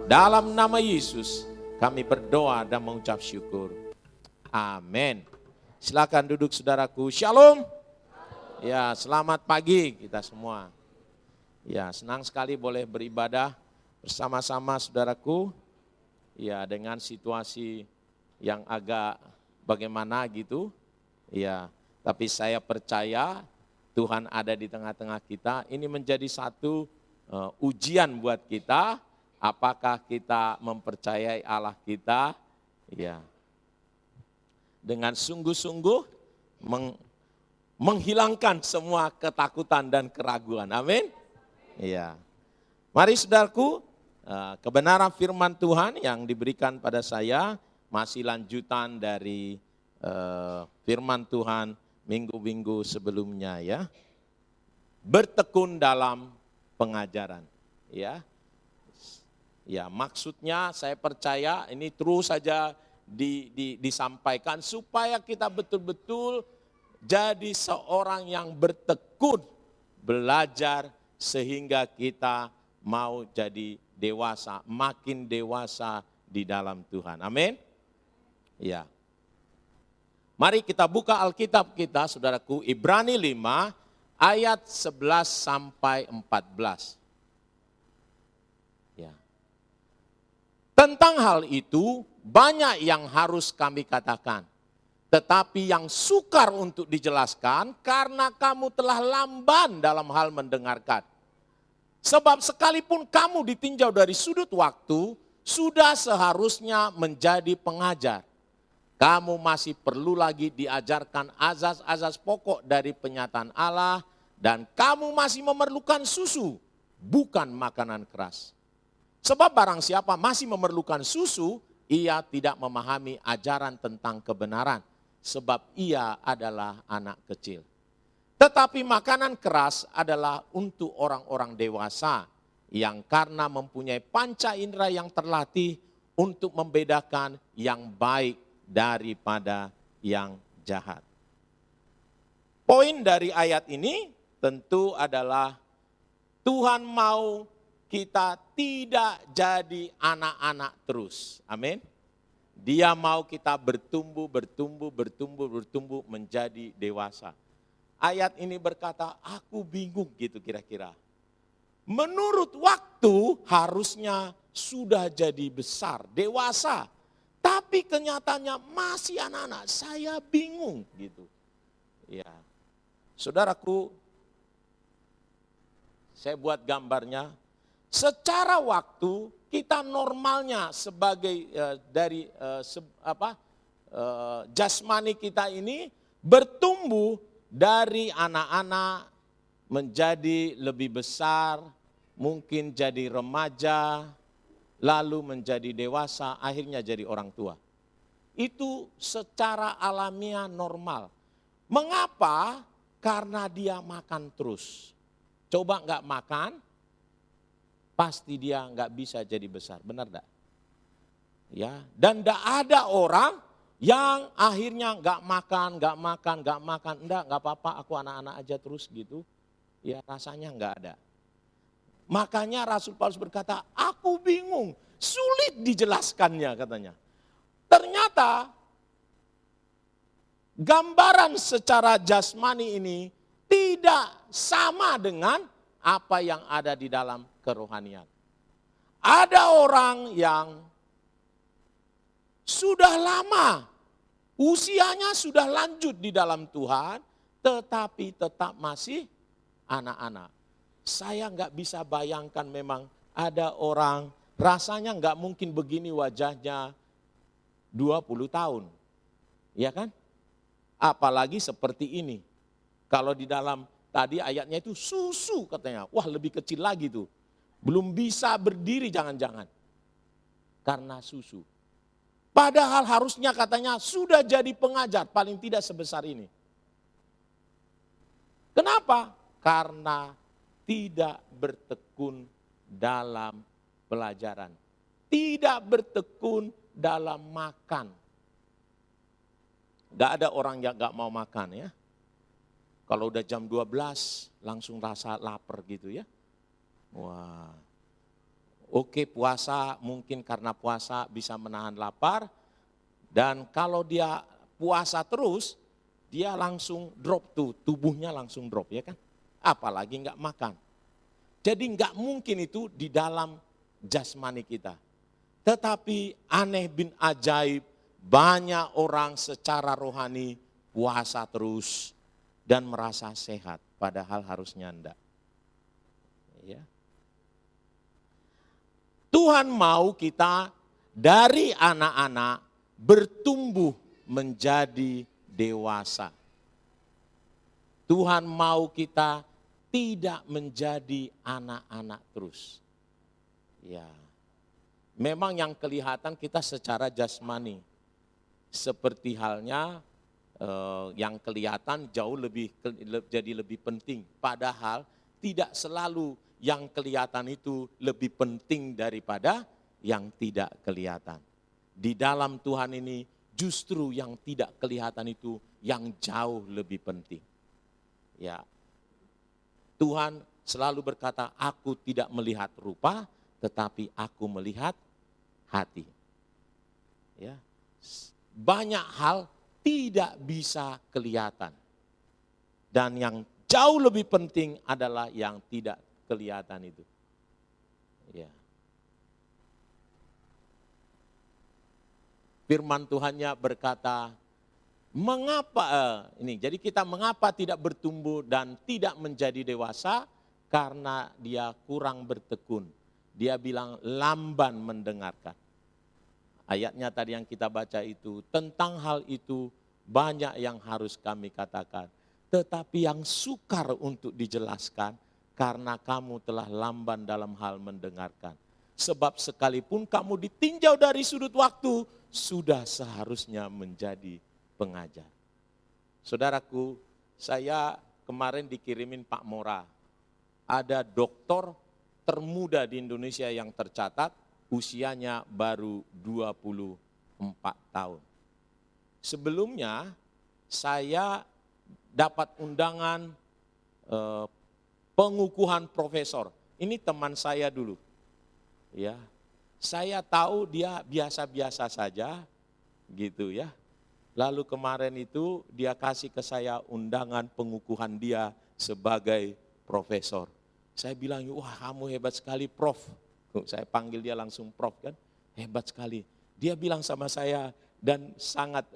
Dalam nama Yesus kami berdoa dan mengucap syukur. Amin. Silakan duduk saudaraku. Shalom. Ya, selamat pagi kita semua. Ya, senang sekali boleh beribadah bersama-sama saudaraku. Ya, dengan situasi yang agak bagaimana gitu. Ya, tapi saya percaya Tuhan ada di tengah-tengah kita. Ini menjadi satu ujian buat kita. Apakah kita mempercayai Allah kita? Ya. Dengan sungguh-sungguh menghilangkan semua ketakutan dan keraguan. Amin. Ya. Mari saudaraku, kebenaran firman Tuhan yang diberikan pada saya masih lanjutan dari firman Tuhan minggu-minggu sebelumnya ya. Bertekun dalam pengajaran, ya. Ya, maksudnya saya percaya ini terus saja disampaikan supaya kita betul-betul jadi seorang yang bertekun belajar sehingga kita mau jadi dewasa, makin dewasa di dalam Tuhan. Amin. Ya. Mari kita buka Alkitab kita, saudaraku, Ibrani 5 ayat 11 sampai 14. Ya. Tentang hal itu banyak yang harus kami katakan, tetapi yang sukar untuk dijelaskan karena kamu telah lamban dalam hal mendengarkan. Sebab sekalipun kamu ditinjau dari sudut waktu, sudah seharusnya menjadi pengajar. Kamu masih perlu lagi diajarkan azas-azas pokok dari penyataan Allah, dan kamu masih memerlukan susu, bukan makanan keras. Sebab barang siapa masih memerlukan susu, ia tidak memahami ajaran tentang kebenaran, sebab ia adalah anak kecil. Tetapi makanan keras adalah untuk orang-orang dewasa, yang karena mempunyai panca indera yang terlatih untuk membedakan yang baik daripada yang jahat. Poin dari ayat ini tentu adalah Tuhan mau kita tidak jadi anak-anak terus. Amin. Dia mau kita bertumbuh menjadi dewasa. Ayat ini berkata, aku bingung gitu kira-kira. Menurut waktu harusnya sudah jadi besar, dewasa. Tapi kenyataannya masih anak-anak, saya bingung gitu. Ya, saudaraku, saya buat gambarnya. Secara waktu kita normalnya sebagai jasmani kita ini bertumbuh dari anak-anak menjadi lebih besar, mungkin jadi remaja, lalu menjadi dewasa, akhirnya jadi orang tua. Itu secara alamiah normal. Mengapa? Karena dia makan terus. Coba enggak makan, pasti dia enggak bisa jadi besar, benar enggak? Ya, dan enggak ada orang yang akhirnya enggak makan, enggak apa-apa, aku anak-anak aja terus gitu. Ya, rasanya enggak ada. Makanya Rasul Paulus berkata, aku bingung, sulit dijelaskannya katanya. Ternyata gambaran secara jasmani ini tidak sama dengan apa yang ada di dalam kerohanian. Ada orang yang sudah lama, usianya sudah lanjut di dalam Tuhan, tetapi tetap masih anak-anak. Saya enggak bisa bayangkan memang ada orang rasanya enggak mungkin begini wajahnya 20 tahun. Ya kan? Apalagi seperti ini. Kalau di dalam tadi ayatnya itu susu katanya. Wah, lebih kecil lagi tuh. Belum bisa berdiri jangan-jangan. Karena susu. Padahal harusnya katanya sudah jadi pengajar paling tidak sebesar ini. Kenapa? Karena tidak bertekun dalam pelajaran. Tidak bertekun dalam makan. Gak ada orang yang gak mau makan ya. Kalau udah jam 12 langsung rasa lapar gitu ya. Wah, Oke, puasa mungkin karena puasa bisa menahan lapar, dan kalau dia puasa terus, dia langsung drop tuh, tubuhnya langsung drop ya kan. Apalagi nggak makan. Jadi nggak mungkin itu di dalam jasmani kita. Tetapi aneh bin ajaib, banyak orang secara rohani puasa terus dan merasa sehat, padahal harusnya enggak. Ya. Tuhan mau kita dari anak-anak bertumbuh menjadi dewasa. Tuhan mau kita tidak menjadi anak-anak terus. Ya. Memang yang kelihatan kita secara jasmani. Seperti halnya yang kelihatan jauh jadi lebih penting. Padahal tidak selalu yang kelihatan itu lebih penting daripada yang tidak kelihatan. Di dalam Tuhan ini justru yang tidak kelihatan itu yang jauh lebih penting. Ya. Tuhan selalu berkata, aku tidak melihat rupa, tetapi aku melihat hati. Ya. Banyak hal tidak bisa kelihatan. Dan yang jauh lebih penting adalah yang tidak kelihatan itu. Ya. Firman Tuhannya berkata, jadi kita mengapa tidak bertumbuh dan tidak menjadi dewasa? Karena dia kurang bertekun. Dia bilang lamban mendengarkan. Ayatnya tadi yang kita baca itu, tentang hal itu banyak yang harus kami katakan. Tetapi yang sukar untuk dijelaskan, karena kamu telah lamban dalam hal mendengarkan. Sebab sekalipun kamu ditinjau dari sudut waktu, sudah seharusnya menjadi pengajar. Saudaraku, saya kemarin dikirimin Pak Mora. Ada doktor termuda di Indonesia yang tercatat, usianya baru 24 tahun. Sebelumnya saya dapat undangan pengukuhan profesor. Ini teman saya dulu. Ya. Saya tahu dia biasa-biasa saja gitu ya. Lalu kemarin itu dia kasih ke saya undangan pengukuhan dia sebagai profesor. Saya bilang, wah kamu hebat sekali Prof. Saya panggil dia langsung Prof kan, hebat sekali. Dia bilang sama saya dan sangat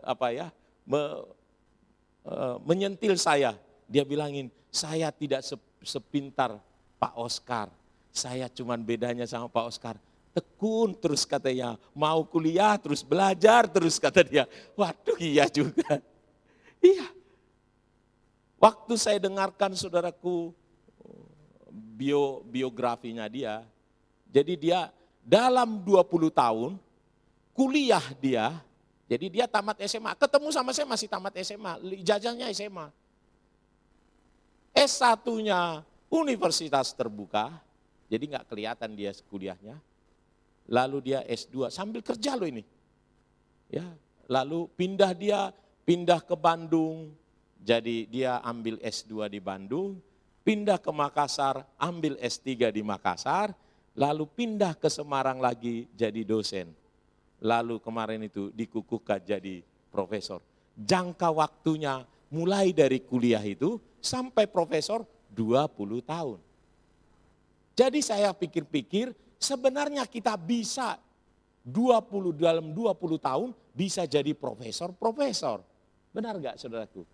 menyentil saya. Dia bilangin, saya tidak sepintar Pak Oscar. Saya cuman bedanya sama Pak Oscar, tekun terus katanya, mau kuliah terus belajar terus kata dia. Waduh iya juga. Iya. Waktu saya dengarkan saudaraku biografinya dia, jadi dia dalam 20 tahun kuliah dia, jadi dia tamat SMA, ketemu sama saya masih tamat SMA, ijazahnya SMA. S1-nya Universitas Terbuka, jadi nggak kelihatan dia kuliahnya. Lalu dia S2 sambil kerja loh ini. Ya, lalu pindah ke Bandung. Jadi dia ambil S2 di Bandung, pindah ke Makassar, ambil S3 di Makassar, lalu pindah ke Semarang lagi jadi dosen. Lalu kemarin itu dikukuhkan jadi profesor. Jangka waktunya mulai dari kuliah itu sampai profesor 20 tahun. Jadi saya pikir-pikir sebenarnya kita bisa dalam 20 tahun bisa jadi profesor. Benar gak saudaraku?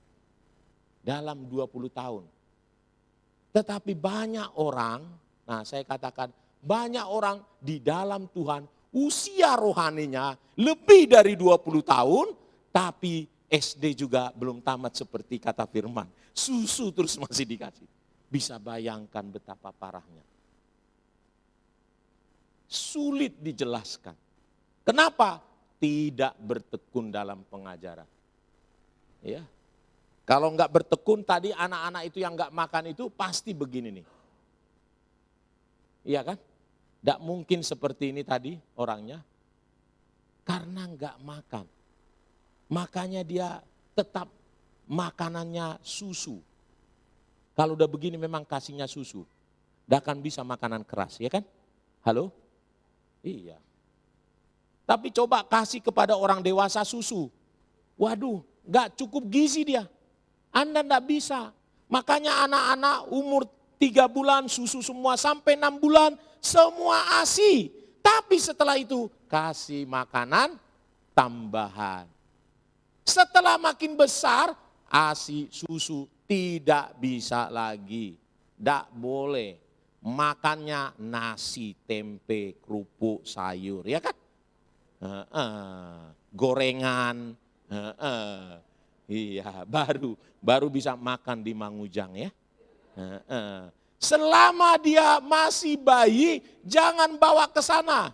Dalam 20 tahun. Tetapi banyak orang, nah saya katakan banyak orang di dalam Tuhan usia rohaninya lebih dari 20 tahun, tapi SD juga belum tamat seperti kata firman. Susu terus masih dikasih. Bisa bayangkan betapa parahnya. Sulit dijelaskan. Kenapa? Tidak bertekun dalam pengajaran. Ya. Kalau enggak bertekun tadi anak-anak itu yang enggak makan itu pasti begini nih. Iya kan? Enggak mungkin seperti ini tadi orangnya. Karena enggak makan. Makanya dia tetap makanannya susu. Kalau udah begini memang kasihnya susu. Enggak akan bisa makanan keras, ya kan? Halo? Iya. Tapi coba kasih kepada orang dewasa susu. Waduh, gak cukup gizi dia. Anda gak bisa. Makanya anak-anak umur 3 bulan susu semua sampai 6 bulan semua ASI. Tapi setelah itu kasih makanan tambahan. Setelah makin besar ASI susu tidak bisa lagi. Tidak boleh. Makannya nasi, tempe, kerupuk, sayur, ya kan? Gorengan, iya baru bisa makan di Mangujang ya. Selama dia masih bayi, jangan bawa ke sana.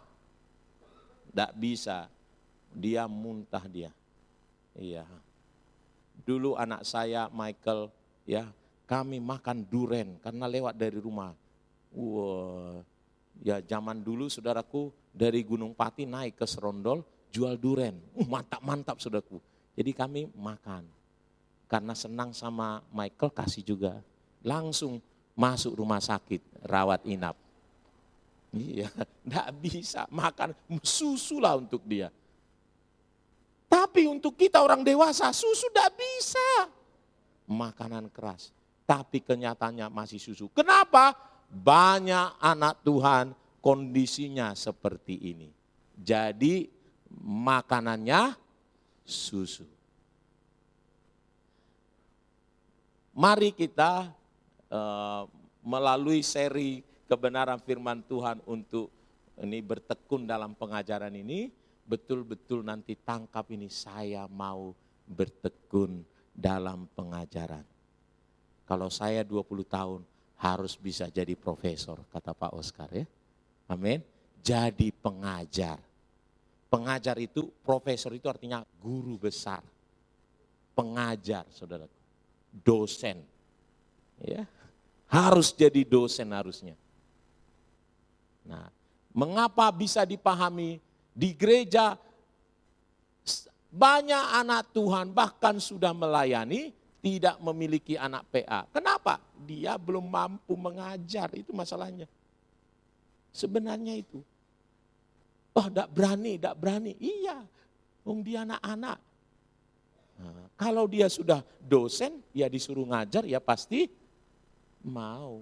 Tidak bisa, dia muntah dia. Iya. Dulu anak saya Michael, ya kami makan duren karena lewat dari rumah. Wah, ya zaman dulu saudaraku dari Gunung Pati naik ke Serondol jual duren. Mantap-mantap saudaraku. Jadi kami makan. Karena senang sama Michael kasih juga. Langsung masuk rumah sakit, rawat inap. Iya, enggak bisa makan susu lah untuk dia. Tapi untuk kita orang dewasa susu enggak bisa. Makanan keras. Tapi kenyataannya masih susu. Kenapa? Banyak anak Tuhan kondisinya seperti ini. Jadi makanannya susu. Mari kita melalui seri kebenaran firman Tuhan untuk ini bertekun dalam pengajaran ini, betul-betul nanti tangkap ini, saya mau bertekun dalam pengajaran. Kalau saya 20 tahun harus bisa jadi profesor, kata Pak Oscar ya. Amin. Jadi pengajar. Pengajar itu, profesor itu artinya guru besar. Pengajar, saudara. Dosen. Ya. Harus jadi dosen harusnya. Nah, mengapa bisa dipahami di gereja banyak anak Tuhan bahkan sudah melayani tidak memiliki anak PA. Kenapa? Dia belum mampu mengajar, itu masalahnya. Sebenarnya itu. Oh, enggak berani. Iya, dia anak-anak. Nah, kalau dia sudah dosen, ya disuruh ngajar, ya pasti mau.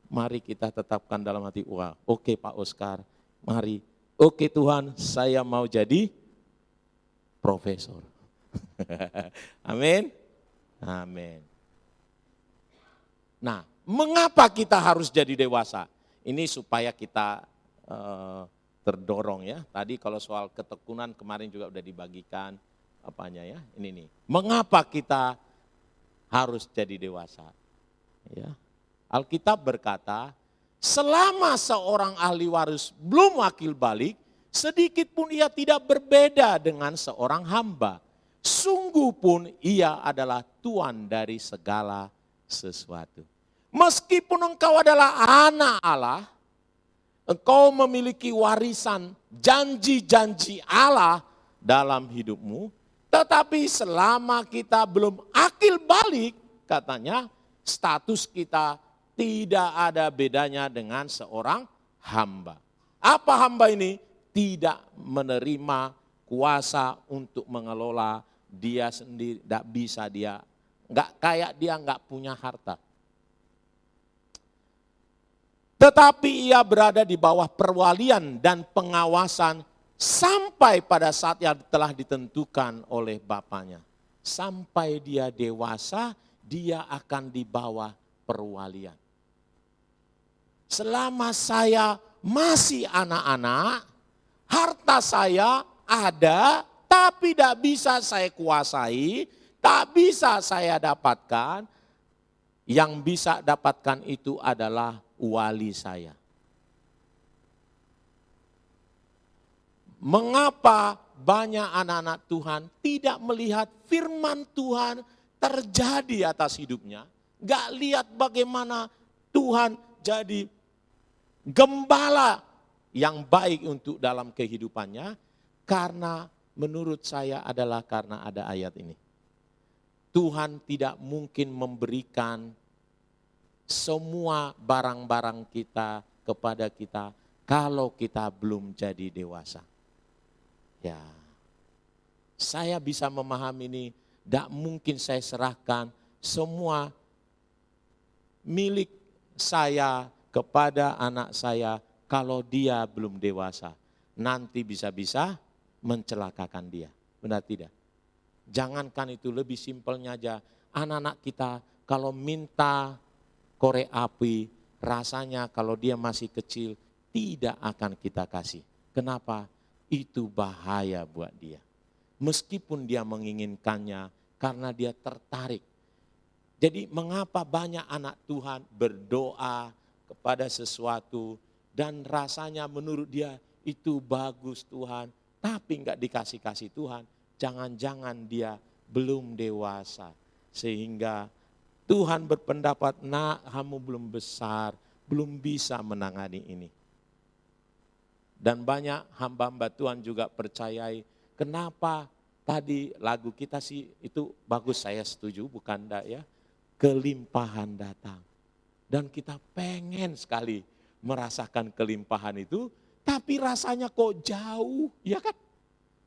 Mari kita tetapkan dalam hati, wah oke Pak Oscar, mari. Oke Tuhan, saya mau jadi profesor. Amin. Amin. Nah, mengapa kita harus jadi dewasa? Ini supaya kita terdorong ya. Tadi kalau soal ketekunan kemarin juga udah dibagikan apanya ya. Ini nih. Mengapa kita harus jadi dewasa? Ya. Alkitab berkata, selama seorang ahli waris belum wakil balik, sedikit pun ia tidak berbeda dengan seorang hamba. Sungguh pun ia adalah Tuan dari segala sesuatu. Meskipun engkau adalah anak Allah, engkau memiliki warisan janji-janji Allah dalam hidupmu, tetapi selama kita belum akil balik, katanya status kita tidak ada bedanya dengan seorang hamba. Apa hamba ini? Tidak menerima kuasa untuk mengelola dia sendiri, tidak bisa dia, nggak kayak dia nggak punya harta. Tetapi ia berada di bawah perwalian dan pengawasan sampai pada saat yang telah ditentukan oleh bapaknya. Sampai dia dewasa, dia akan di bawah perwalian. Selama saya masih anak-anak, harta saya ada, tapi tidak bisa saya kuasai, tak bisa saya dapatkan. Yang bisa dapatkan itu adalah wali saya. Mengapa banyak anak-anak Tuhan tidak melihat firman Tuhan terjadi atas hidupnya? Gak lihat bagaimana Tuhan jadi gembala yang baik untuk dalam kehidupannya. Karena menurut saya adalah karena ada ayat ini. Tuhan tidak mungkin memberikan semua barang-barang kita kepada kita kalau kita belum jadi dewasa. Ya, saya bisa memahami ini, tidak mungkin saya serahkan semua milik saya kepada anak saya kalau dia belum dewasa. Nanti bisa-bisa mencelakakan dia. Benar tidak? Jangankan itu, lebih simpelnya aja. Anak-anak kita kalau minta korek api, rasanya kalau dia masih kecil tidak akan kita kasih. Kenapa? Itu bahaya buat dia. Meskipun dia menginginkannya karena dia tertarik. Jadi mengapa banyak anak Tuhan berdoa kepada sesuatu dan rasanya menurut dia itu bagus Tuhan, tapi enggak dikasih-kasih Tuhan. Jangan-jangan dia belum dewasa. Sehingga Tuhan berpendapat, nak kamu belum besar, belum bisa menangani ini. Dan banyak hamba-hamba Tuhan juga percayai, kenapa tadi lagu kita sih itu bagus, saya setuju, bukan enggak ya. Kelimpahan datang. Dan kita pengen sekali merasakan kelimpahan itu, tapi rasanya kok jauh, ya kan?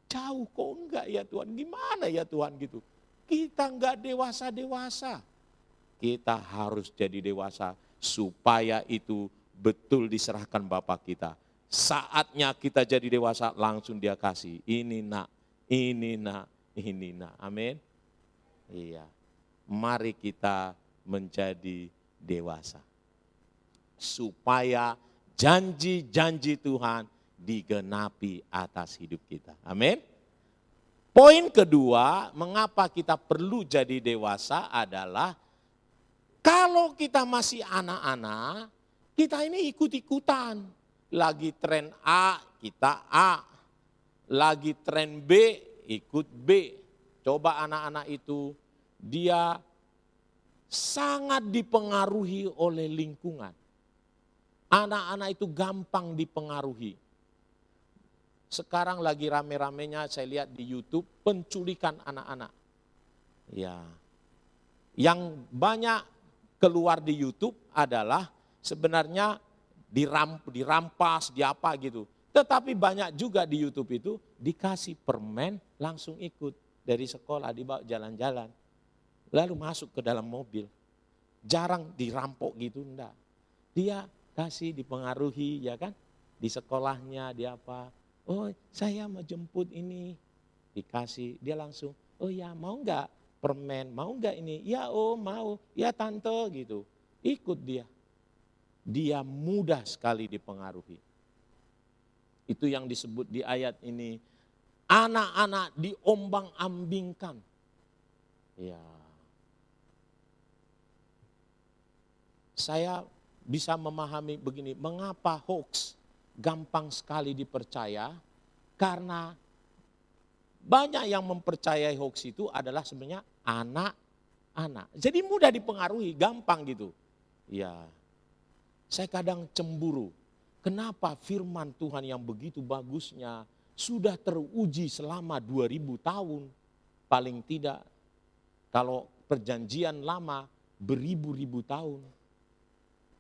Jauh, kok enggak ya Tuhan, gimana ya Tuhan gitu. Kita enggak dewasa-dewasa. Kita harus jadi dewasa supaya itu betul diserahkan Bapa kita. Saatnya kita jadi dewasa langsung dia kasih. Ini nak, ini nak, ini nak. Amin. Iya. Mari kita menjadi dewasa. Supaya janji-janji Tuhan digenapi atas hidup kita. Amin. Poin kedua, mengapa kita perlu jadi dewasa adalah kalau kita masih anak-anak, kita ini ikut-ikutan. Lagi tren A, kita A. Lagi tren B, ikut B. Coba anak-anak itu, dia sangat dipengaruhi oleh lingkungan. Anak-anak itu gampang dipengaruhi. Sekarang lagi rame-ramenya saya lihat di YouTube penculikan anak-anak. Ya. Yang banyak keluar di YouTube adalah sebenarnya dirampas, diapa gitu. Tetapi banyak juga di YouTube itu dikasih permen langsung ikut dari sekolah dibawa jalan-jalan. Lalu masuk ke dalam mobil. Jarang dirampok gitu, enggak. Dia kasih dipengaruhi ya kan. Di sekolahnya dia apa. Oh saya mau jemput ini. Dikasih, dia langsung, oh ya mau enggak permen, mau enggak ini? Ya oh mau, ya tante gitu. Ikut dia. Dia mudah sekali dipengaruhi. Itu yang disebut di ayat ini. Anak-anak diombang-ambingkan. Ya. Saya bisa memahami begini, mengapa hoax gampang sekali dipercaya? Karena banyak yang mempercayai hoax itu adalah sebenarnya anak-anak. Jadi mudah dipengaruhi, gampang gitu. Ya, saya kadang cemburu. Kenapa firman Tuhan yang begitu bagusnya sudah teruji selama 2000 tahun. Paling tidak, kalau perjanjian lama beribu-ribu tahun.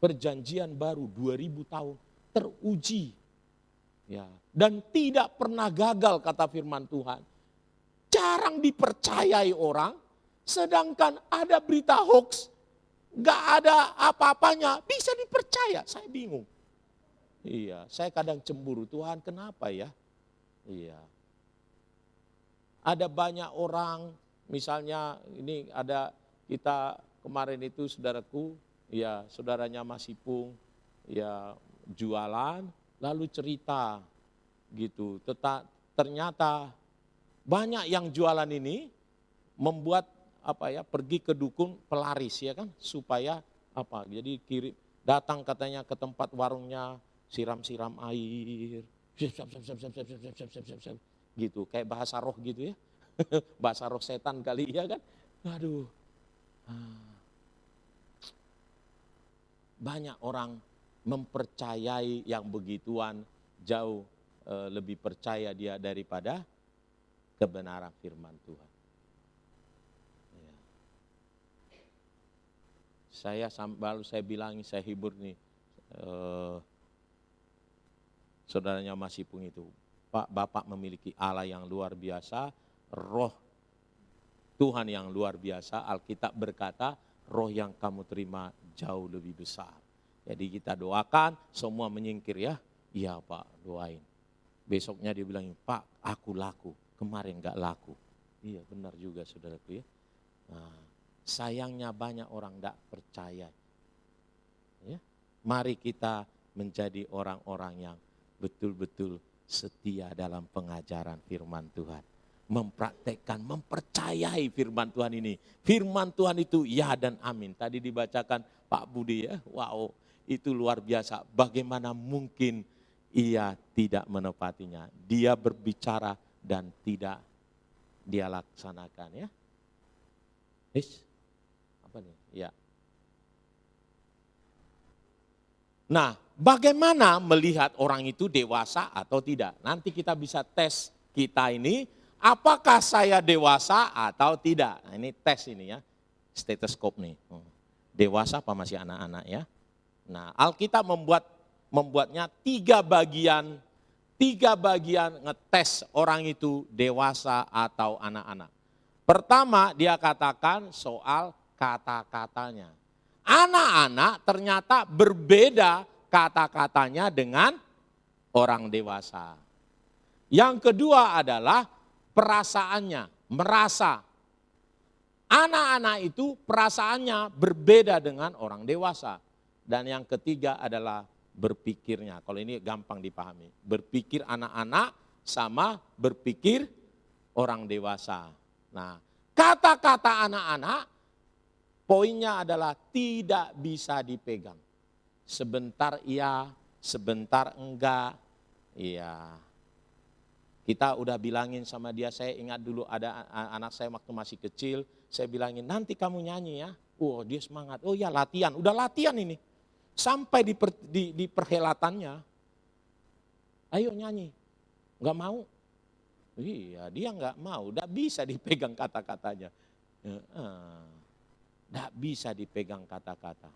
Perjanjian baru 2000 tahun teruji. Ya, dan tidak pernah gagal kata firman Tuhan. Jarang dipercayai orang, sedangkan ada berita hoax, gak ada apa-apanya, bisa dipercaya. Saya bingung. Iya, saya kadang cemburu, Tuhan kenapa ya? Iya. Ada banyak orang, misalnya ini ada kita kemarin itu saudaraku, ya saudaranya Mas Ipung, ya jualan, lalu cerita gitu. Ternyata banyak yang jualan ini membuat pergi ke dukun pelaris ya kan, supaya jadi datang katanya ke tempat warungnya, siram-siram air, gitu, kayak bahasa roh gitu ya. Bahasa roh setan kali ya kan. Aduh. Banyak orang mempercayai yang begituan, jauh lebih percaya dia daripada kebenaran firman Tuhan. Ya. Saya bilang, saya hibur nih, saudaranya Masipung itu, Pak, Bapak memiliki Allah yang luar biasa, roh Tuhan yang luar biasa. Alkitab berkata, roh yang kamu terima jauh lebih besar. Jadi kita doakan, semua menyingkir ya. Iya Pak, doain. Besoknya dia bilang, Pak, aku laku. Kemarin gak laku. Iya benar juga saudaraku ya. Nah, sayangnya banyak orang gak percaya. Ya. Mari kita menjadi orang-orang yang betul-betul setia dalam pengajaran firman Tuhan. Mempraktekkan, mempercayai firman Tuhan ini. Firman Tuhan itu ya dan amin. Tadi dibacakan Pak Budi ya, wow itu luar biasa. Bagaimana mungkin ia tidak menepatinya. Dia berbicara dan tidak dia laksanakan ya. Apa nih? Ya. Nah, bagaimana melihat orang itu dewasa atau tidak? Nanti kita bisa tes kita ini, apakah saya dewasa atau tidak? Nah, ini tes ini ya, stetoskop nih. Dewasa apa masih anak-anak ya? Nah, Alkitab membuatnya tiga bagian ngetes orang itu dewasa atau anak-anak. Pertama dia katakan soal kata-katanya. Anak-anak ternyata berbeda kata-katanya dengan orang dewasa. Yang kedua adalah perasaannya, merasa. Anak-anak itu perasaannya berbeda dengan orang dewasa. Dan yang ketiga adalah berpikirnya. Kalau ini gampang dipahami. Berpikir anak-anak sama berpikir orang dewasa. Nah, kata-kata anak-anak poinnya adalah tidak bisa dipegang. Sebentar iya, sebentar enggak. Iya. Kita udah bilangin sama dia, saya ingat dulu ada anak saya waktu masih kecil, saya bilangin nanti kamu nyanyi ya. Oh dia semangat, oh ya latihan, udah latihan ini. Sampai di perhelatannya, ayo nyanyi, enggak mau. Iya dia enggak mau, enggak bisa dipegang kata-katanya. Enggak bisa dipegang kata-kata.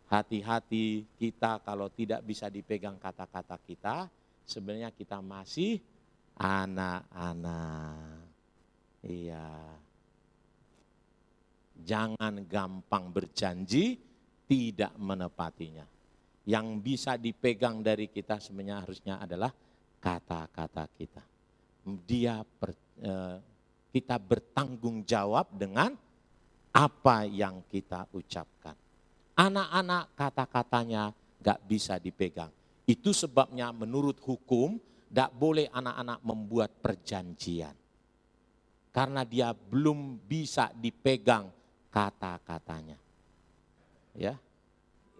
Hati-hati kita kalau tidak bisa dipegang kata-kata kita, sebenarnya kita masih anak-anak. Iya. Jangan gampang berjanji, tidak menepatinya. Yang bisa dipegang dari kita sebenarnya harusnya adalah kata-kata kita. Kita bertanggung jawab dengan apa yang kita ucapkan. Anak-anak kata-katanya gak bisa dipegang. Itu sebabnya menurut hukum gak boleh anak-anak membuat perjanjian. Karena dia belum bisa dipegang kata-katanya. Ya,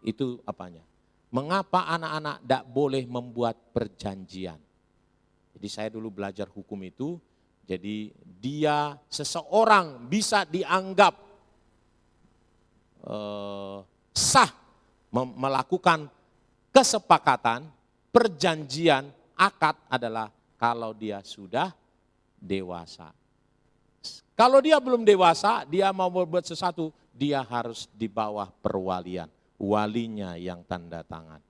itu apanya? Mengapa anak-anak gak boleh membuat perjanjian? Jadi saya dulu belajar hukum itu, jadi seseorang bisa dianggap sah melakukan kesepakatan, perjanjian, akad adalah kalau dia sudah dewasa. Kalau dia belum dewasa, dia mau berbuat sesuatu, dia harus di bawah perwalian. Walinya yang tanda tangan.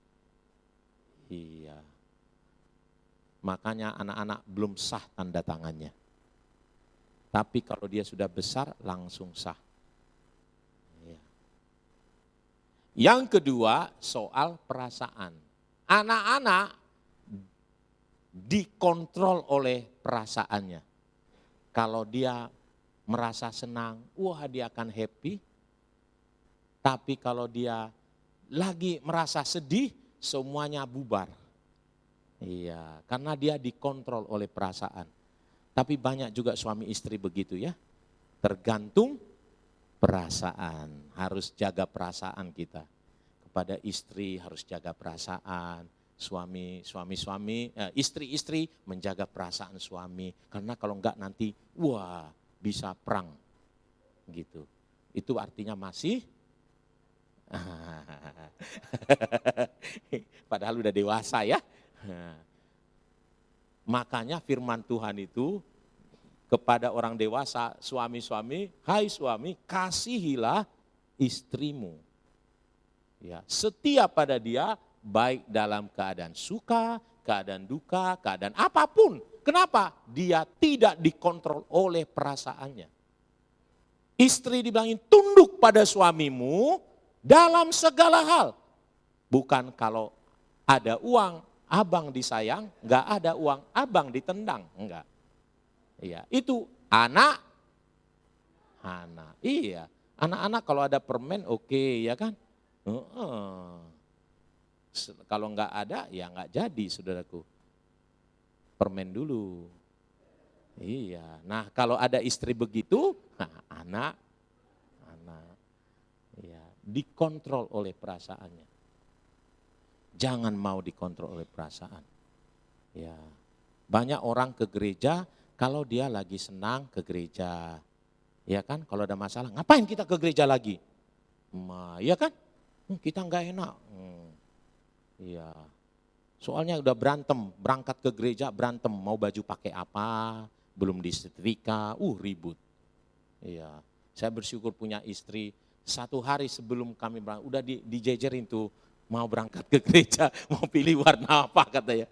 Iya. Makanya anak-anak belum sah tanda tangannya. Tapi kalau dia sudah besar, langsung sah. Iya. Yang kedua, soal perasaan. Anak-anak dikontrol oleh perasaannya. Kalau dia merasa senang, wah dia akan happy. Tapi kalau dia lagi merasa sedih, semuanya bubar. Iya, karena dia dikontrol oleh perasaan. Tapi banyak juga suami istri begitu ya. Tergantung perasaan, harus jaga perasaan kita. Kepada istri harus jaga perasaan, istri-istri menjaga perasaan suami. Karena kalau enggak nanti, wah bisa perang gitu. Itu artinya masih padahal udah dewasa ya. Makanya firman Tuhan itu kepada orang dewasa, suami-suami, hai suami, kasihilah istrimu. Ya, setia pada dia baik dalam keadaan suka, keadaan duka, keadaan apapun. Kenapa? Dia tidak dikontrol oleh perasaannya. Istri dibilangin tunduk pada suamimu dalam segala hal. Bukan kalau ada uang, abang disayang, enggak ada uang, abang ditendang. Enggak. Iya, itu anak. Iya, anak-anak kalau ada permen oke, ya kan? Kalau enggak ada, ya enggak jadi, saudaraku. Permen dulu. Iya, nah kalau ada istri begitu, anak, ya, dikontrol oleh perasaannya. Jangan mau dikontrol oleh perasaan. Ya, banyak orang ke gereja kalau dia lagi senang ke gereja, ya kan? Kalau ada masalah, ngapain kita ke gereja lagi? Ya kan? Kita enggak enak. Iya. Soalnya udah berantem, berangkat ke gereja berantem, mau baju pakai apa, belum disetrika, ribut. Iya, saya bersyukur punya istri, 1 hari sebelum kami berangkat, udah dijejerin tuh, mau berangkat ke gereja, mau pilih warna apa katanya.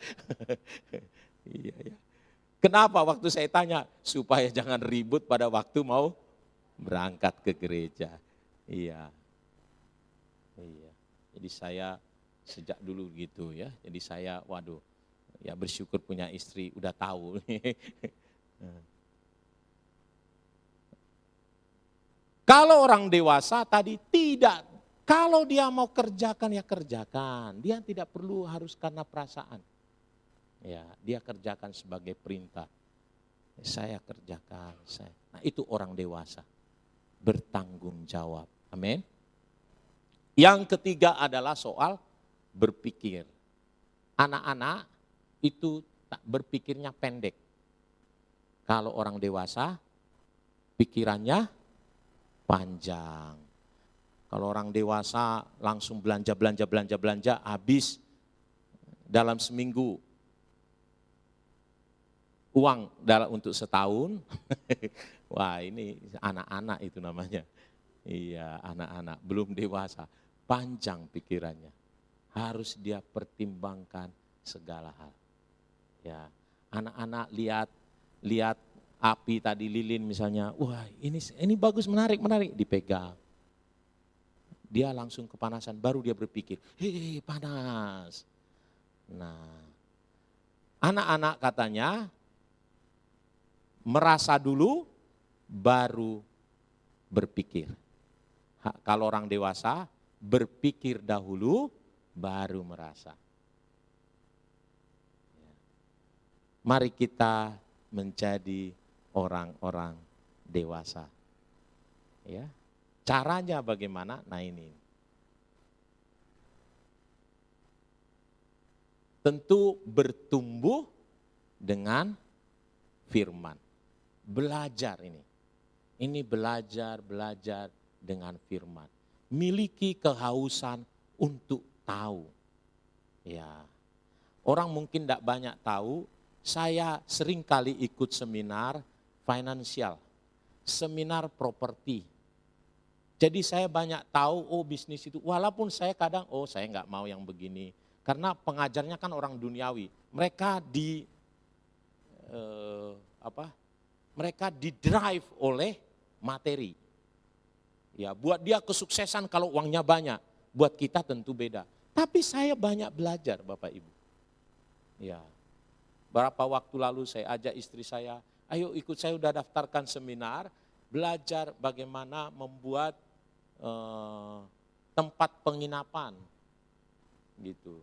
Iya, ya. Kenapa waktu saya tanya, supaya jangan ribut pada waktu mau berangkat ke gereja. Iya, iya. Jadi saya sejak dulu gitu ya. Jadi saya ya bersyukur punya istri udah tahu. Kalau orang dewasa tadi tidak, kalau dia mau kerjakan ya kerjakan. Dia tidak perlu harus karena perasaan. Ya, dia kerjakan sebagai perintah. Saya kerjakan. Nah, itu orang dewasa. Bertanggung jawab. Amin. Yang ketiga adalah soal berpikir. Anak-anak itu tak berpikirnya pendek. Kalau orang dewasa pikirannya panjang. Kalau orang dewasa langsung belanja habis dalam seminggu. Uang untuk setahun. Wah, ini anak-anak itu namanya. Iya, anak-anak belum dewasa. Panjang pikirannya. Harus dia pertimbangkan segala hal. Ya, anak-anak lihat api tadi lilin misalnya, wah ini bagus, menarik, dipegang. Dia langsung kepanasan, baru dia berpikir, hei panas. Nah, anak-anak katanya merasa dulu, baru berpikir. Kalau orang dewasa, berpikir dahulu, baru merasa. Mari kita menjadi orang-orang dewasa. Ya. Caranya bagaimana? Nah ini. Tentu bertumbuh dengan firman. Belajar ini. Ini belajar dengan firman. Miliki kehausan untuk tahu. Ya. Orang mungkin tidak banyak tahu, saya sering kali ikut seminar finansial, seminar properti. Jadi saya banyak tahu, bisnis itu, walaupun saya kadang, saya nggak mau yang begini. Karena pengajarnya kan orang duniawi. Mereka mereka didrive oleh materi. Ya, buat dia kesuksesan kalau uangnya banyak. Buat kita tentu beda. Tapi saya banyak belajar Bapak Ibu. Ya. Berapa waktu lalu saya ajak istri saya, ayo ikut saya udah daftarkan seminar, belajar bagaimana membuat tempat penginapan. Gitu.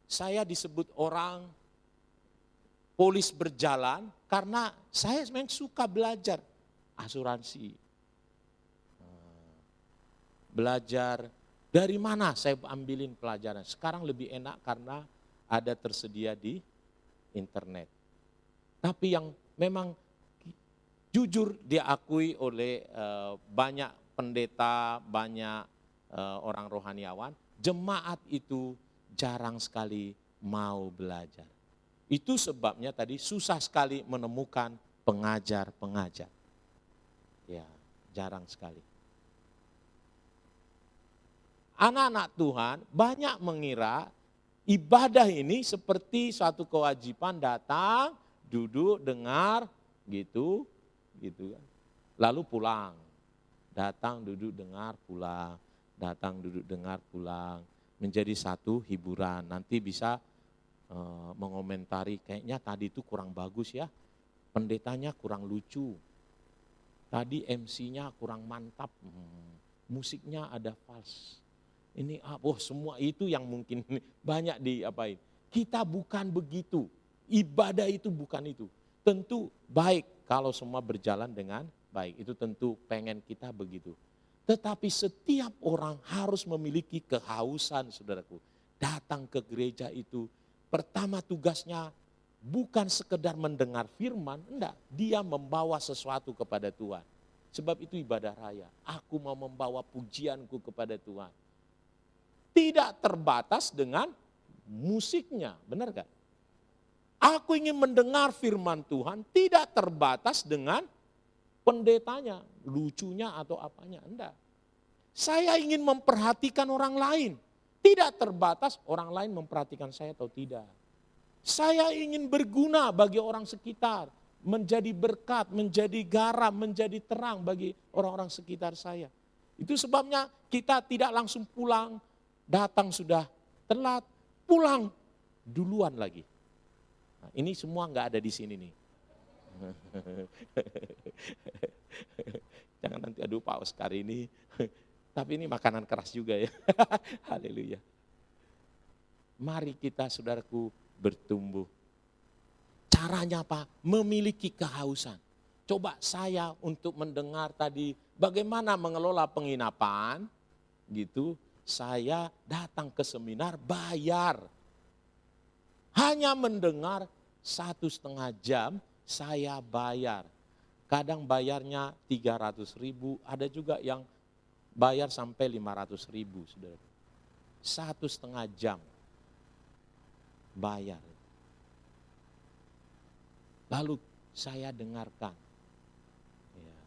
Saya disebut orang polis berjalan karena saya memang suka belajar asuransi. Belajar dari mana saya ambilin pelajaran. Sekarang lebih enak karena ada tersedia di internet. Tapi yang memang jujur diakui oleh banyak pendeta, banyak orang rohaniawan, jemaat itu jarang sekali mau belajar. Itu sebabnya tadi susah sekali menemukan pengajar-pengajar. Ya, jarang sekali. anak-anak Tuhan banyak mengira ibadah ini seperti suatu kewajiban datang, duduk, dengar, gitu kan. Lalu pulang. Datang, duduk, dengar, pulang. Datang, duduk, dengar, pulang. Menjadi satu hiburan. Nanti bisa mengomentari, kayaknya tadi itu kurang bagus ya. Pendetanya kurang lucu. Tadi MC-nya kurang mantap. Musiknya ada fals. Ini semua itu yang mungkin banyak diapain. Kita bukan begitu. Ibadah itu bukan itu. Tentu baik kalau semua berjalan dengan baik. Itu tentu pengen kita begitu. Tetapi setiap orang harus memiliki kehausan, saudaraku. Datang ke gereja itu, pertama tugasnya bukan sekedar mendengar firman, enggak. Dia membawa sesuatu kepada Tuhan. Sebab itu ibadah raya. Aku mau membawa pujianku kepada Tuhan. Tidak terbatas dengan musiknya, benar gak? Aku ingin mendengar firman Tuhan, tidak terbatas dengan pendetanya, lucunya atau apanya, enggak. Saya ingin memperhatikan orang lain, tidak terbatas orang lain memperhatikan saya atau tidak. Saya ingin berguna bagi orang sekitar, menjadi berkat, menjadi garam, menjadi terang bagi orang-orang sekitar saya. Itu sebabnya kita tidak langsung pulang, datang sudah telat, pulang duluan lagi. Nah, ini semua nggak ada di sini nih. Jangan nanti aduh Pak Oscar ini, tapi ini makanan keras juga ya. Haleluya. Mari kita saudaraku bertumbuh. Caranya apa? Memiliki kehausan. Coba saya untuk mendengar tadi bagaimana mengelola penginapan, gitu. Saya datang ke seminar bayar. Hanya mendengar 1,5 jam saya bayar. Kadang bayarnya 300.000, ada juga yang bayar sampai 500.000, saudara. 1,5 jam bayar. Lalu saya dengarkan. Ya.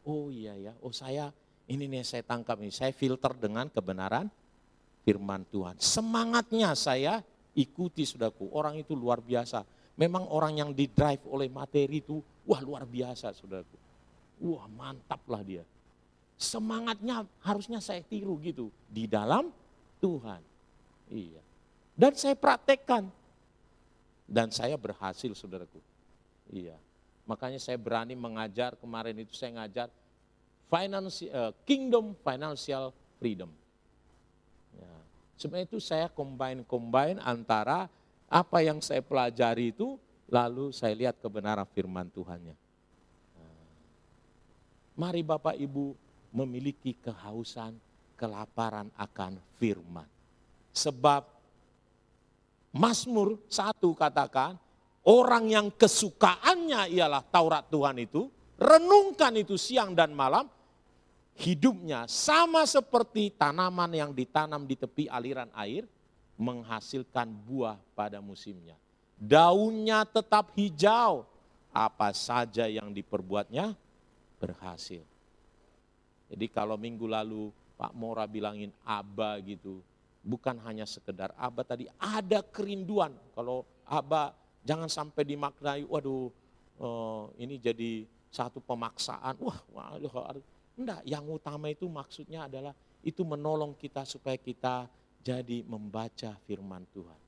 Oh iya ya, saya ini nih saya tangkap ini, saya filter dengan kebenaran firman Tuhan. Semangatnya saya ikuti saudaraku, orang itu luar biasa. Memang orang yang didrive oleh materi itu, wah luar biasa saudaraku. Wah mantap lah dia. Semangatnya harusnya saya tiru gitu, di dalam Tuhan. Iya. Dan saya praktekkan. Dan saya berhasil saudaraku. Iya. Makanya saya berani mengajar, kemarin itu saya ngajar Kingdom Financial Freedom. Ya. Sebenarnya itu saya combine antara apa yang saya pelajari itu, lalu saya lihat kebenaran firman Tuhannya. Mari Bapak Ibu memiliki kehausan, kelaparan akan firman. Sebab Mazmur 1 katakan, orang yang kesukaannya ialah Taurat Tuhan itu, renungkan itu siang dan malam, hidupnya sama seperti tanaman yang ditanam di tepi aliran air, menghasilkan buah pada musimnya. Daunnya tetap hijau, apa saja yang diperbuatnya berhasil. Jadi kalau minggu lalu Pak Mora bilangin aba gitu, bukan hanya sekedar aba tadi, ada kerinduan. Kalau aba jangan sampai dimaknai, waduh ini jadi satu pemaksaan, enggak, yang utama itu maksudnya adalah itu menolong kita supaya kita jadi membaca firman Tuhan.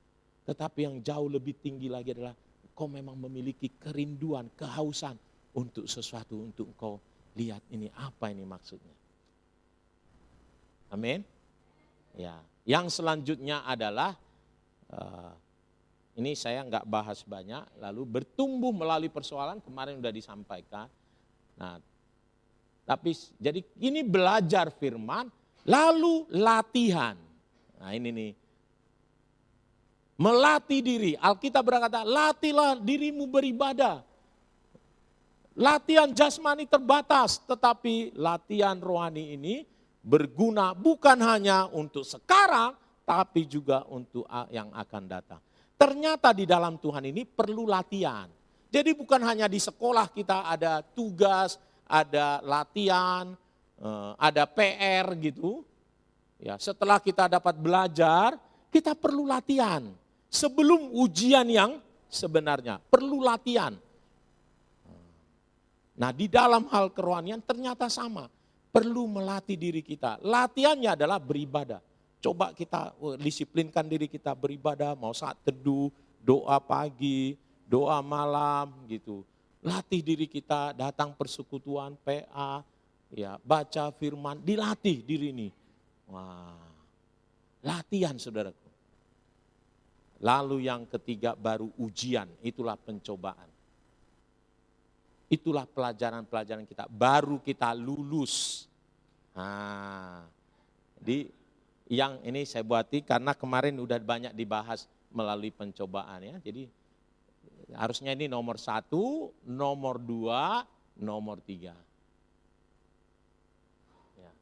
Tetapi yang jauh lebih tinggi lagi adalah kau memang memiliki kerinduan, kehausan untuk sesuatu, untuk kau lihat ini apa ini maksudnya. Amin. Ya, yang selanjutnya adalah ini saya enggak bahas banyak, lalu bertumbuh melalui persoalan, kemarin sudah disampaikan. Nah, tapi jadi ini belajar firman, lalu latihan. Nah ini nih, melatih diri. Alkitab berkata, latihlah dirimu beribadah. Latihan jasmani terbatas, tetapi latihan rohani ini berguna bukan hanya untuk sekarang, tapi juga untuk yang akan datang. Ternyata di dalam Tuhan ini perlu latihan. Jadi bukan hanya di sekolah kita ada tugas, ada latihan, ada PR gitu. Ya, setelah kita dapat belajar, kita perlu latihan. Sebelum ujian yang sebenarnya, perlu latihan. Nah, di dalam hal kerohanian ternyata sama. Perlu melatih diri kita. Latihannya adalah beribadah. Coba kita disiplinkan diri kita beribadah, mau saat teduh, doa pagi, doa malam gitu. Latih diri kita, datang persekutuan, PA, ya, baca firman, dilatih diri ini. Wah, latihan saudaraku. Lalu yang ketiga baru ujian, itulah pencobaan. Itulah pelajaran-pelajaran kita, baru kita lulus. Nah, jadi yang ini saya buati karena kemarin udah banyak dibahas melalui pencobaan ya. Jadi harusnya ini nomor 1, nomor 2, nomor 3. Ya.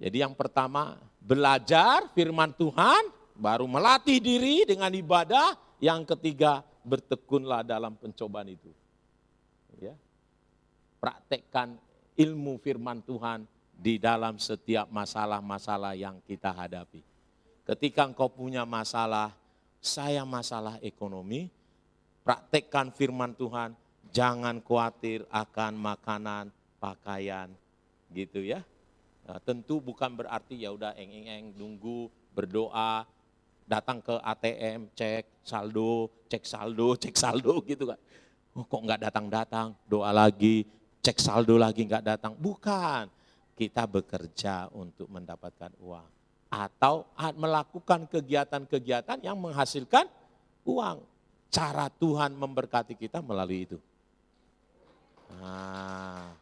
Jadi yang pertama belajar firman Tuhan, baru melatih diri dengan ibadah. Yang ketiga bertekunlah dalam pencobaan itu. Ya. Praktekkan ilmu firman Tuhan di dalam setiap masalah-masalah yang kita hadapi. Ketika engkau punya masalah, saya masalah ekonomi, praktekkan firman Tuhan, jangan khawatir akan makanan, pakaian, gitu ya. Nah, tentu bukan berarti ya udah eng-eng nunggu, berdoa, datang ke ATM, cek saldo gitu kan. Oh, kok nggak datang-datang, doa lagi, cek saldo lagi nggak datang. Bukan, kita bekerja untuk mendapatkan uang. Atau melakukan kegiatan-kegiatan yang menghasilkan uang. Cara Tuhan memberkati kita melalui itu. Nah,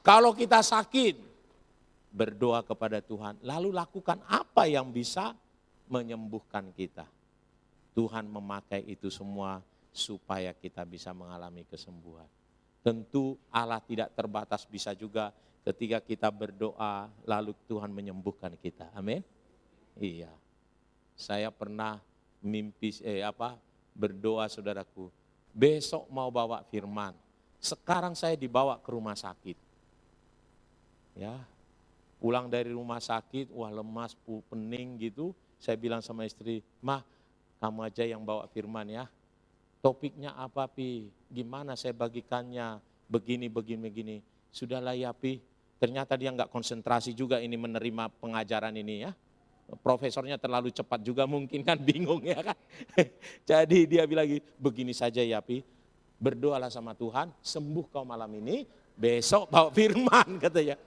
kalau kita sakit, berdoa kepada Tuhan, lalu lakukan apa yang bisa menyembuhkan kita. Tuhan memakai itu semua supaya kita bisa mengalami kesembuhan. Tentu Allah tidak terbatas, bisa juga ketika kita berdoa lalu Tuhan menyembuhkan kita. Amin. Iya. Saya pernah berdoa saudaraku. Besok mau bawa firman. Sekarang saya dibawa ke rumah sakit. Ya. Pulang dari rumah sakit, wah lemas, pening gitu. Saya bilang sama istri, "Mah, kamu aja yang bawa firman ya. Topiknya apa Pi? Gimana saya bagikannya? Begini. Sudahlah ya Pi." Ternyata dia nggak konsentrasi juga ini menerima pengajaran ini ya. Profesornya terlalu cepat juga mungkin kan, bingung ya kan. Jadi dia bilang begini saja ya Pi. Berdoalah sama Tuhan, sembuh kau malam ini, besok bawa firman katanya.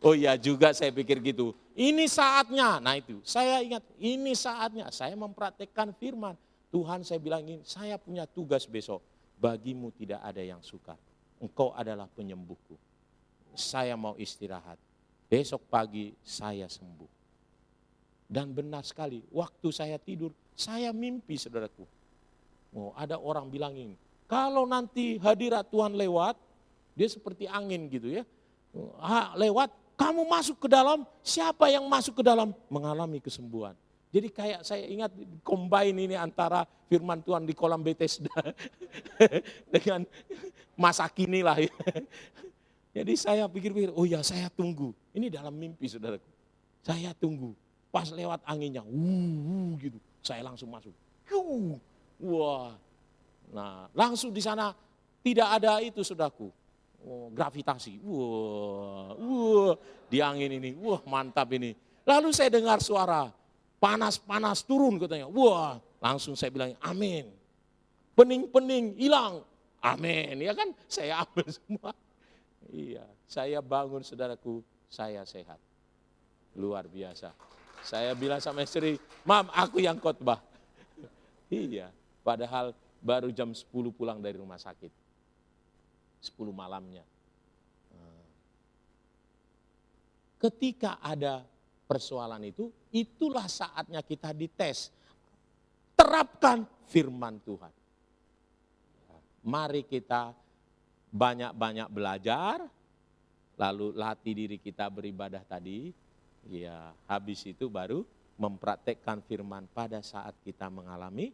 Oh iya juga saya pikir gitu. Ini saatnya. Nah itu, saya ingat ini saatnya. Saya mempraktekkan firman. Tuhan saya bilangin, saya punya tugas besok. Bagimu tidak ada yang sukar. Engkau adalah penyembuhku. Saya mau istirahat. Besok pagi saya sembuh. Dan benar sekali, waktu saya tidur, saya mimpi saudaraku. Oh, ada orang bilangin, kalau nanti hadirat Tuhan lewat, dia seperti angin gitu ya. Lewat, kamu masuk ke dalam, siapa yang masuk ke dalam mengalami kesembuhan. Jadi kayak saya ingat combine ini antara firman Tuhan di kolam Bethesda dengan masa kini lah ya. Jadi saya pikir-pikir, oh ya saya tunggu. Ini dalam mimpi saudaraku. Saya tunggu. Pas lewat anginnya, gitu. Saya langsung masuk. Wah. Nah, langsung di sana tidak ada itu saudaraku. Gravitasi. Wah, di angin ini. Wah, mantap ini. Lalu saya dengar suara panas-panas turun katanya. Wah, langsung saya bilang amin. Pening-pening hilang. Amin. Ya kan? Saya ambil semua. Iya, saya bangun saudaraku, saya sehat. Luar biasa. Saya bilang sama istri, "Mam, aku yang khotbah." Iya, padahal baru jam 10 pulang dari rumah sakit. 10 malamnya. Ketika ada persoalan itu, itulah saatnya kita dites. Terapkan firman Tuhan. Mari kita banyak-banyak belajar, lalu latih diri kita beribadah tadi. Ya, habis itu baru mempraktekkan firman pada saat kita mengalami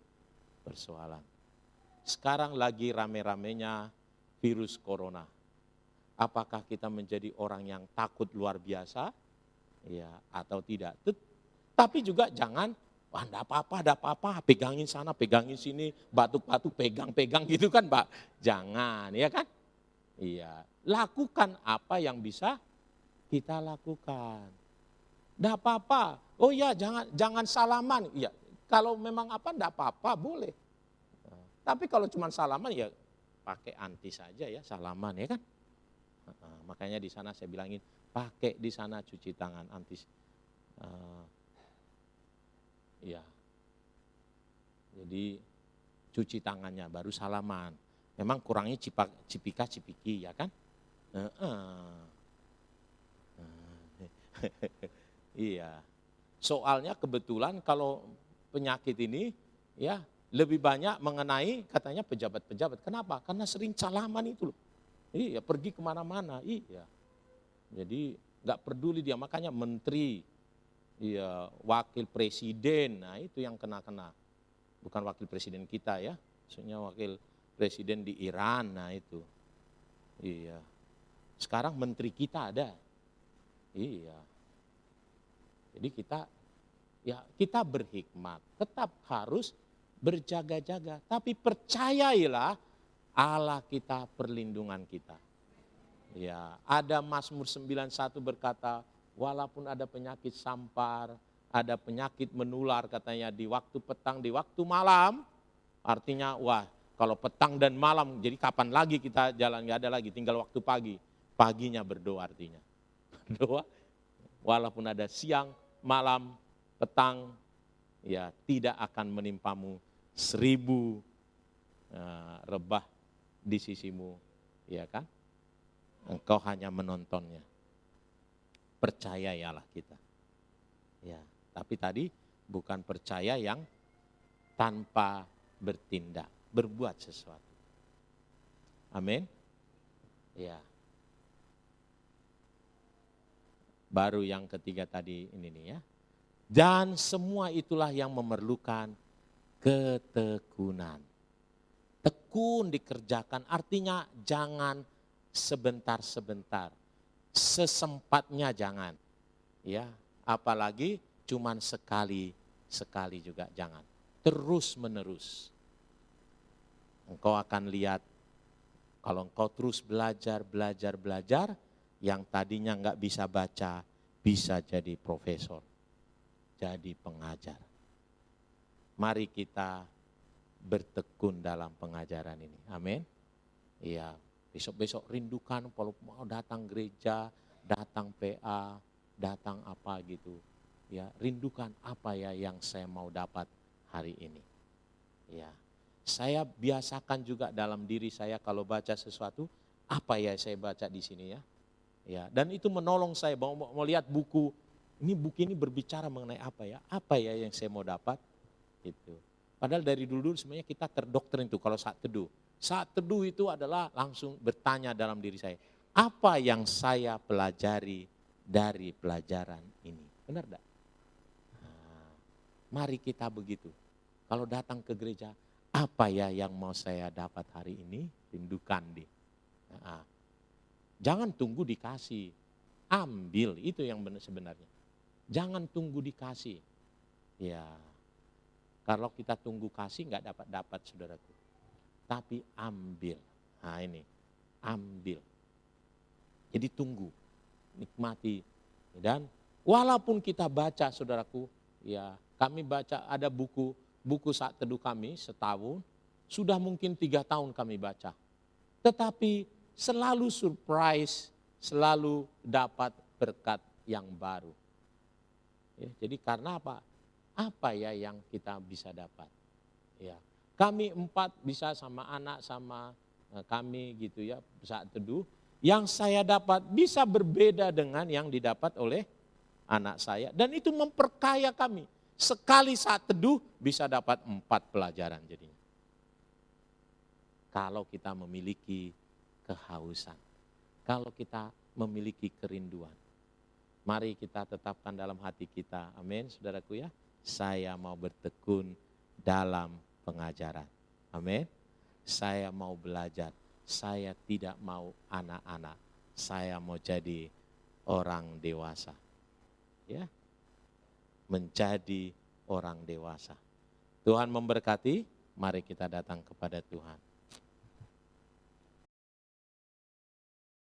persoalan. Sekarang lagi rame-ramenya virus corona. Apakah kita menjadi orang yang takut luar biasa? Ya, atau tidak. Tapi juga jangan, wah enggak apa-apa, pegangin sana, pegangin sini, batuk-batuk, pegang-pegang gitu kan Pak. Jangan, ya kan? Iya, lakukan apa yang bisa kita lakukan. Enggak apa-apa. Oh ya, jangan salaman. Iya, kalau memang enggak apa-apa, boleh. Tapi kalau cuma salaman ya pakai anti saja ya, salaman ya kan? Makanya di sana saya bilangin, pakai di sana cuci tangan antis. Ya, jadi cuci tangannya baru salaman. Memang kurangnya cipika-cipiki ya kan? Iya. Soalnya kebetulan kalau penyakit ini ya lebih banyak mengenai katanya pejabat-pejabat. Kenapa? Karena sering salaman itu loh. Iya, pergi kemana-mana. Iya. Jadi nggak peduli dia, makanya menteri, iya, wakil presiden, nah itu yang kena-kena. Bukan wakil presiden kita ya, maksudnya wakil presiden di Iran, nah itu. Iya. Sekarang menteri kita ada. Iya. Jadi kita berhikmat, tetap harus berjaga-jaga. Tapi percayailah Allah kita perlindungan kita. Ya, ada Mazmur 91 berkata, walaupun ada penyakit sampar, ada penyakit menular katanya di waktu petang, di waktu malam, artinya wah kalau petang dan malam, jadi kapan lagi kita jalan, nggak ada lagi, tinggal waktu pagi. Paginya berdoa artinya. Berdoa, walaupun ada siang, malam, petang, ya tidak akan menimpamu 1000 rebah di sisimu, ya kan? Engkau hanya menontonnya. Percayalah kita. Ya, tapi tadi bukan percaya yang tanpa bertindak, berbuat sesuatu. Amin. Ya. Baru yang ketiga tadi ini nih ya. Dan semua itulah yang memerlukan ketekunan. Tekun dikerjakan artinya jangan sebentar-sebentar, sesempatnya jangan, ya, apalagi cuman sekali juga jangan, terus menerus. Engkau akan lihat, kalau engkau terus belajar, yang tadinya enggak bisa baca, bisa jadi profesor, jadi pengajar. Mari kita bertekun dalam pengajaran ini, amin. Iya. Besok-besok rindukan kalau mau datang gereja, datang PA, datang apa gitu. Ya, rindukan apa ya yang saya mau dapat hari ini. Ya. Saya biasakan juga dalam diri saya kalau baca sesuatu, apa ya saya baca di sini ya. Ya, dan itu menolong saya mau lihat buku ini berbicara mengenai apa ya? Apa ya yang saya mau dapat? Gitu. Padahal dari dulu sebenarnya kita terdoktrin itu kalau saat teduh. Saat teduh itu adalah langsung bertanya dalam diri saya, apa yang saya pelajari dari pelajaran ini? Benar enggak? Nah, mari kita begitu. Kalau datang ke gereja, apa ya yang mau saya dapat hari ini? Rindukan deh. Nah, jangan tunggu dikasih, ambil, itu yang benar sebenarnya. Jangan tunggu dikasih. Ya, kalau kita tunggu kasih nggak dapat saudaraku. Tapi ambil. Nah ini, ambil. Jadi tunggu, nikmati. Dan walaupun kita baca saudaraku, ya kami baca ada buku saat teduh kami setahun, sudah mungkin 3 tahun kami baca. Tetapi selalu surprise, selalu dapat berkat yang baru. Ya, jadi karena apa? Apa ya yang kita bisa dapat? Ya. Kami 4 bisa sama anak sama kami gitu ya saat teduh. Yang saya dapat bisa berbeda dengan yang didapat oleh anak saya. Dan itu memperkaya kami. Sekali saat teduh bisa dapat 4 pelajaran jadinya. Kalau kita memiliki kehausan. Kalau kita memiliki kerinduan. Mari kita tetapkan dalam hati kita. Amin saudaraku ya. Saya mau bertekun dalam pengajaran. Amin. Saya mau belajar. Saya tidak mau anak-anak. Saya mau jadi orang dewasa. ya, menjadi orang dewasa. Tuhan memberkati, mari kita datang kepada Tuhan.